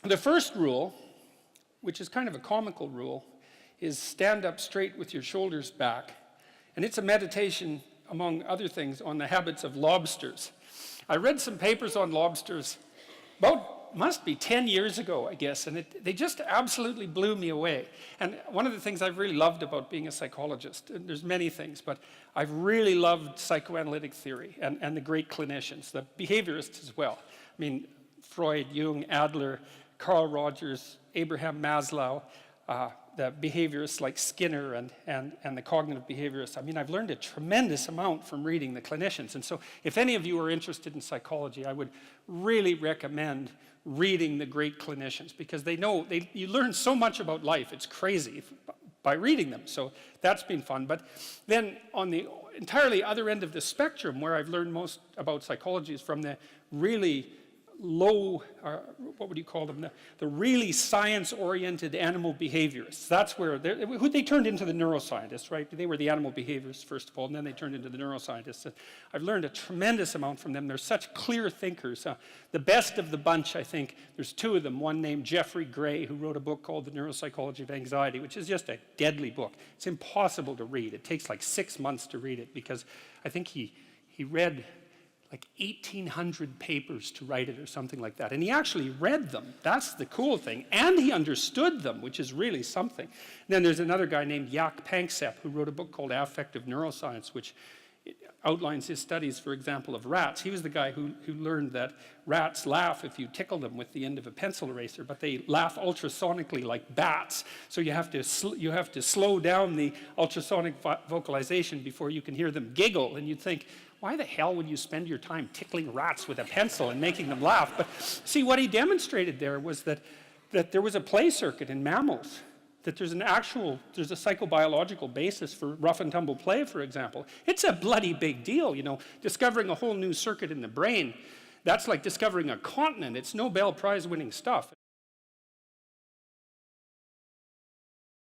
The first rule, which is kind of a comical rule, is stand up straight with your shoulders back. And it's a meditation, among other things, on the habits of lobsters. I read some papers on lobsters must be 10 years ago, I guess, and they just absolutely blew me away. And one of the things I've really loved about being a psychologist, and there's many things, but I've really loved psychoanalytic theory and the great clinicians, the behaviorists as well. I mean, Freud, Jung, Adler, Carl Rogers, Abraham Maslow, the behaviorists like Skinner and the cognitive behaviorists. I mean, I've learned a tremendous amount from reading the clinicians. And so if any of you are interested in psychology, I would really recommend reading the great clinicians, because you learn so much about life. It's crazy by reading them. So that's been fun. But then on the entirely other end of the spectrum, where I've learned most about psychology, is from the really low, what would you call them, the really science-oriented animal behaviorists. That's where they turned into the neuroscientists, right? They were the animal behaviorists, first of all, and then they turned into the neuroscientists. I've learned a tremendous amount from them. They're such clear thinkers. The best of the bunch, I think, there's two of them. One named Jeffrey Gray, who wrote a book called The Neuropsychology of Anxiety, which is just a deadly book. It's impossible to read. It takes like 6 months to read it, because I think he read like 1,800 papers to write it or something like that. And he actually read them. That's the cool thing. And he understood them, which is really something. And then there's another guy named Jaak Panksepp, who wrote a book called Affective Neuroscience, which outlines his studies, for example, of rats. He was the guy who learned that rats laugh if you tickle them with the end of a pencil eraser, but they laugh ultrasonically like bats. So you have to slow down the ultrasonic vocalization before you can hear them giggle. And you'd think, why the hell would you spend your time tickling rats with a pencil and making them laugh? But see, what he demonstrated there was that there was a play circuit in mammals, that there's a psychobiological basis for rough and tumble play, for example. It's a bloody big deal, you know, discovering a whole new circuit in the brain. That's like discovering a continent. It's Nobel Prize winning stuff.